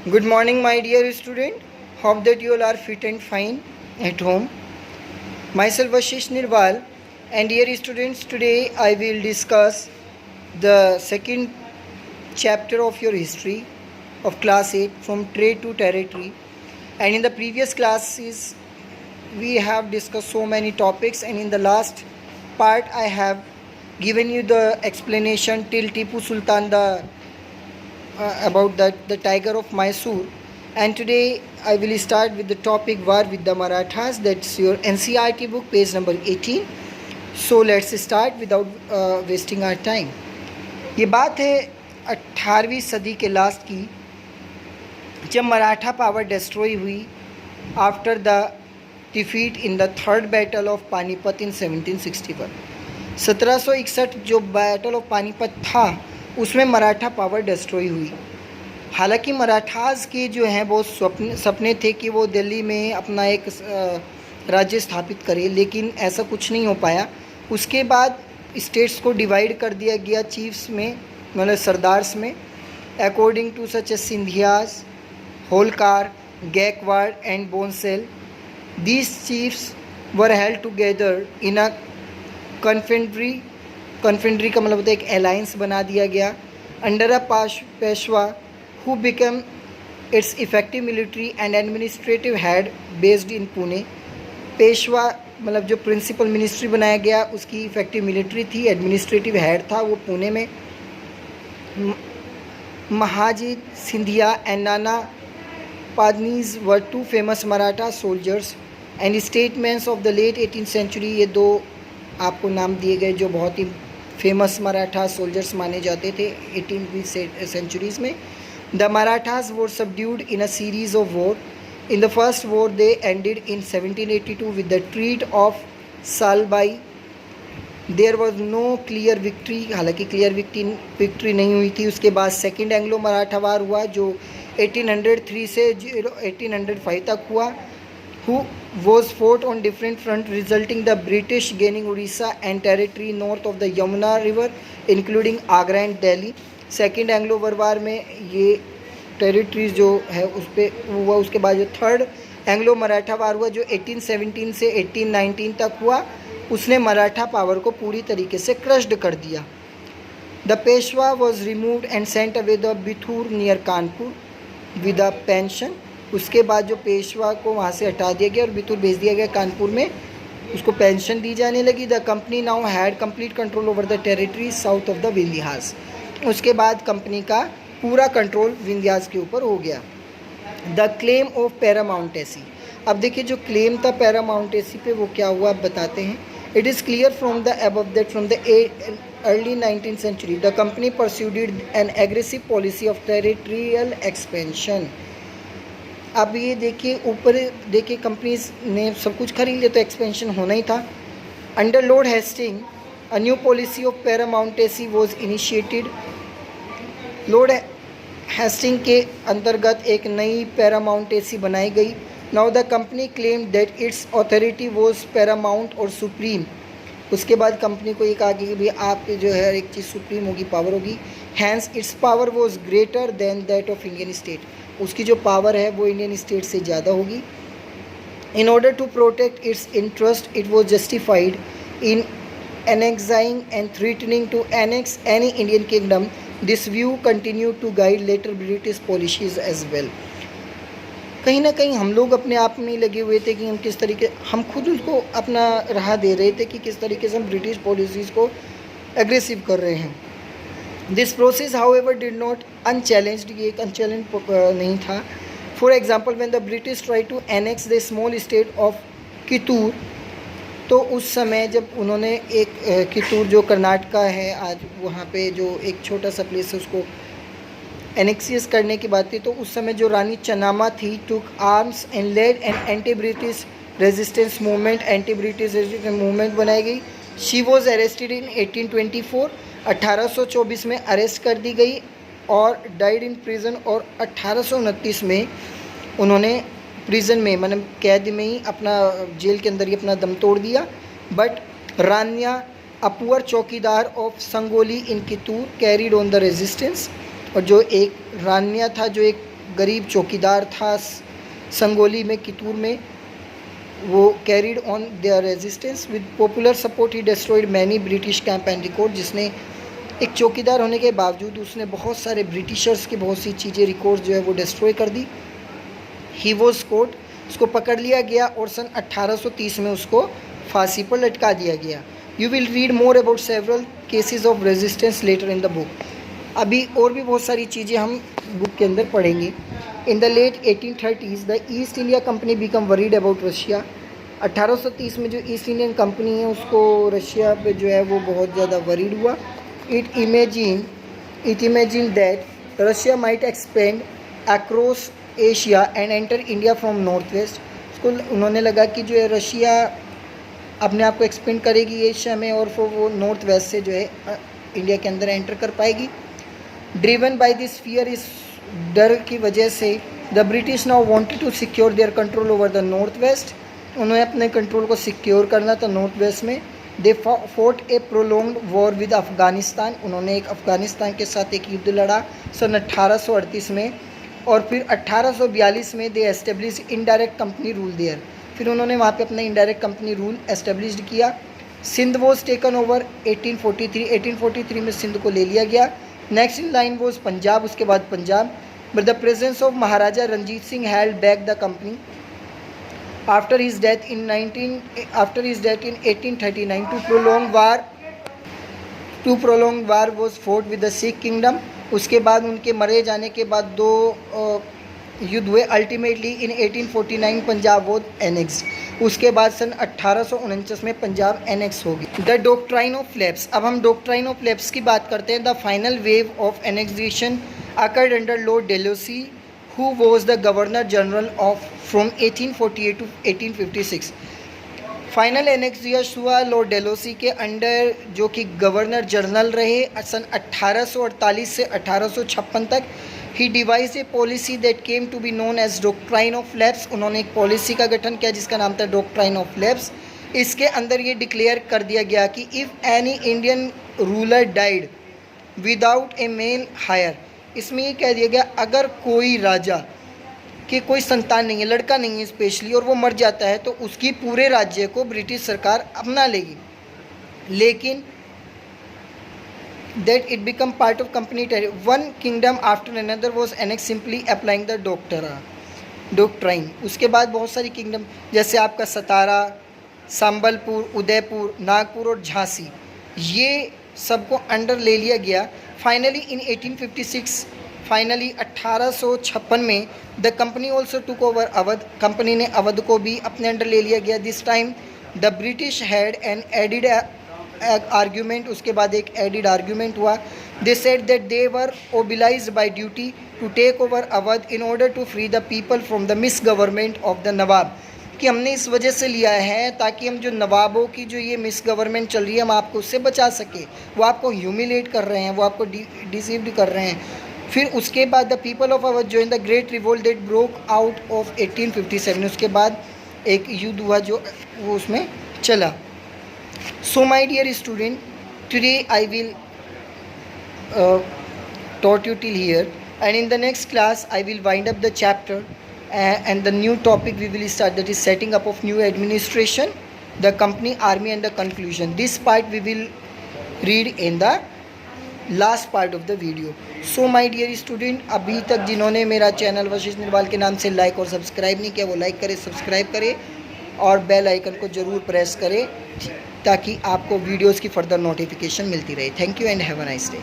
Good morning, my dear student. Hope that you all are fit and fine at home. Myself Ashish Nirwal, and dear students, today I will discuss the second chapter of your history of class 8 from trade to territory. And in the previous classes, we have discussed so many topics, and in the last part, I have given you the explanation till Tipu Sultan about the tiger of Mysore. And today I will start with the topic War with the Marathas. That's your NCERT book, page number 18. So let's start without wasting our time. ये बात है 18वीं सदी के last की, जब Maratha power destroy हुई after the defeat in the third battle of Panipat in 1761. 1761 जो battle of Panipat था उसमें मराठा पावर डिस्ट्रॉय हुई. हालांकि मराठास के जो हैं वो सपने थे कि वो दिल्ली में अपना एक राज्य स्थापित करें, लेकिन ऐसा कुछ नहीं हो पाया. उसके बाद स्टेट्स को डिवाइड कर दिया गया चीफ्स में, मतलब सरदार्स में, according to such a Scindias, Holkar, Gaekwad and Bhonsle. These chiefs were held together in a confederacy. Confederacy का मतलब होता है एक अलायंस बना दिया गया under a Peshwa who became its effective military and administrative head based in Pune. Peshwa मतलब जो प्रिंसिपल मिनिस्ट्री बनाया गया उसकी इफेक्टिव मिलिट्री थी, एडमिनिस्ट्रेटिव हेड था वो पुणे में. Mahadji Scindia and Nana Phadnis were two famous Maratha soldiers and statements of the late 18th century. ये दो आपको नाम दिए गए जो बहुत ही फेमस मराठा सोल्जर्स माने जाते थे 18वीं सेंचुरीज़ में. The Marathas were subdued in a series of war. In the first war they ended in 1782 with the treaty of Salbai. There was no clear victory, हालांकि क्लियर विक्ट्री नहीं हुई थी. उसके बाद सेकेंड एंग्लो मराठा वार हुआ जो 1803 से 1805 तक हुआ, who was fought on different front, resulting the British gaining Orissa and territory north of the Yamuna river including Agra and Delhi. Second Anglo war में ये टेरिटरीज जो है उस पर हुआ. उसके बाद जो थर्ड एंग्लो मराठा वार हुआ जो 1817 से 1819 तक हुआ, उसने मराठा पावर को पूरी तरीके से क्रश्ड कर दिया. The Peshwa was removed and sent away the Bithoor near Kanpur with a pension. उसके बाद जो पेशवा को वहाँ से हटा दिया गया और बितूर भेज दिया गया कानपुर में, उसको पेंशन दी जाने लगी. The company now had complete control over the territory south of the Vindhyas. उसके बाद कंपनी का पूरा कंट्रोल विंध्यास के ऊपर हो गया. The claim of paramountcy. अब देखिए जो क्लेम था पैरामाउंटेसी पे वो क्या हुआ आप बताते हैं. It is clear from the above that from the early 19th century the company pursued an aggressive policy of territorial expansion. अब ये देखिए ऊपर देखिए कंपनीज ने सब कुछ खरीद लिया तो एक्सपेंशन होना ही था. Under Lord Hastings a new policy of paramountcy was initiated. Lord Hastings के अंतर्गत एक नई पैरामाउंटेसी बनाई गई. Now the company claim that its authority was paramount और सुप्रीम. उसके बाद कंपनी को ये कहा कि भाई आप जो है एक चीज़ सुप्रीम होगी, पावर होगी. Hence its power was greater than that of Indian state. उसकी जो पावर है वो इंडियन स्टेट से ज़्यादा होगी. In order to protect its interest it was justified in annexing and threatening to annex any Indian kingdom. This view continued to guide later British policies as well. कहीं ना कहीं हम लोग अपने आप में लगे हुए थे कि हम किस तरीके, हम खुद उसको अपना राह दे रहे थे कि किस तरीके से हम ब्रिटिश पॉलिसीज़ को एग्रेसिव कर रहे हैं. This process however did not unchallenged. ये एक अनचैलेंज नहीं था. For example when the British try to annex the small state of Kittur, तो उस समय जब उन्होंने एक कितूर जो कर्नाटका है आज, वहाँ पे जो एक छोटा सा प्लेस है उसको एनेक्सियस करने की बात थी, तो उस समय जो रानी चन्नामा थी took arms and led an anti British resistance movement. Anti British resistance movement बनाई गई. She was arrested in 1824. 1824 में अरेस्ट कर दी गई और डाइड इन प्रिजन. और 1829 में उन्होंने प्रिजन में मतलब कैद में ही अपना जेल के अंदर ही अपना दम तोड़ दिया. But Rayanna a poor chowkidar of Sangolli in Kittur carried on the resistance. और जो एक रान्या था जो एक गरीब चौकीदार था संगोली में, कितूर में, वो carried on their resistance with popular support he destroyed many British camp and record. जिसने एक चौकीदार होने के बावजूद उसने बहुत सारे ब्रिटिशर्स की बहुत सी चीज़ें, रिकॉर्ड जो है वो डिस्ट्रॉय कर दी। ही वॉज कोर्ट, उसको पकड़ लिया गया और सन 1830 में उसको फांसी पर लटका दिया गया। You will read more about several cases of resistance later in the book. अभी और भी बहुत सारी चीज़ें हम बुक के अंदर पढ़ेंगे। In the late 1830s the East India company become worried about Russia. 1830 में जो ईस्ट इंडियन कंपनी है उसको रशिया पे जो है वो बहुत ज़्यादा वरीड हुआ। It imagine that Russia might expand across Asia and enter India from north west. उसको उन्होंने लगा कि जो है रशिया अपने आप को एक्सपेंड करेगी एशिया में और फिर वो नॉर्थ वेस्ट से जो है इंडिया के अंदर एंटर कर पाएगी। ड्रिवन बाय दिस फियर, इस डर की वजह से the British now wanted to secure their control over the north west. उन्होंने अपने कंट्रोल को सिक्योर करना था नॉर्थ वेस्ट में। They fought A prolonged war with Afghanistan. उन्होंने एक अफगानिस्तान के साथ एक युद्ध लड़ा सन 1838 में। और फिर 1842 में they establish indirect company rule there. फिर उन्होंने वहाँ पे अपना इनडायरेक्ट कंपनी रूल एस्टेब्लिश्ड किया। सिंध वॉज टेकन ओवर 1843 में सिंध को ले लिया गया। Next in line was Punjab, उसके बाद Punjab. But the presence of Maharaja Ranjit Singh held back the company after his death in 1839 to prolong war was fought with the Sikh kingdom. उसके बाद उनके मरे जाने के बाद 2 युद्ध हुए। Ultimately in 1849 Punjab was annexed. उसके बाद सन 1849 में पंजाब एनेक्स होगी। The doctrine of lapse. अब हम डॉक्ट्राइन ऑफ लैप्स की बात करते हैं। The final wave of annexation occurred under lord Dalhousie who was the governor general of from 1848 to 1856। Final annexation हुआ लॉर्ड डेलोसी के अंडर, जो कि गवर्नर जनरल रहे सन 1848 से 1856 तक। He devised a policy that came to be known as doctrine of lapse. उन्होंने एक policy का गठन किया जिसका नाम था डॉक्ट्राइन ऑफ लैप्स। इसके अंदर ये डिक्लेयर कर दिया गया कि if any Indian ruler died without a male heir, इसमें ये कह दिया गया अगर कोई राजा कि कोई संतान नहीं है, लड़का नहीं है स्पेशली, और वो मर जाता है तो उसकी पूरे राज्य को ब्रिटिश सरकार अपना लेगी। लेकिन that it become part of company one kingdom after another was annex simply applying the doctrine. उसके बाद बहुत सारी किंगडम जैसे आपका सतारा, संबलपुर, उदयपुर, नागपुर और झांसी, ये सबको अंडर ले लिया गया। फाइनली इन 1856 में the company also took over Awadh. Company ने अवध को भी अपने अंडर ले लिया गया। This time the British had an added argument. उसके बाद एक एडिड आर्ग्यूमेंट हुआ। They said that they were obliged by duty to take over Awadh in order to free the people from the misgovernment of the nawab. कि हमने इस वजह से लिया है ताकि हम जो नवाबों की जो ये मिस गवर्नमेंट चल रही है हम आपको उससे बचा सके। वो आपको ह्यूमिलेट कर रहे हैं, वो आपको डिसीव्ड कर रहे हैं। फिर उसके बाद the people of Awadh join the great revolt that broke out of 1857। उसके बाद एक युद्ध हुआ जो वो उसमें चला। So my dear student, today I will taught you till here, and in the next class I will wind up the chapter and the new topic we will start, that is setting up of new administration, the company, army and the conclusion. This part we will read in the last part of the video. So my dear student, अभी तक जिन्होंने मेरा channel Vashishtha Nirwal के नाम से like और subscribe नहीं किया वो लाइक करें, सब्सक्राइब करें और बेल आइकन को ज़रूर प्रेस करें ताकि आपको वीडियोस की फर्दर नोटिफिकेशन मिलती रहे। Thank you and have a nice day.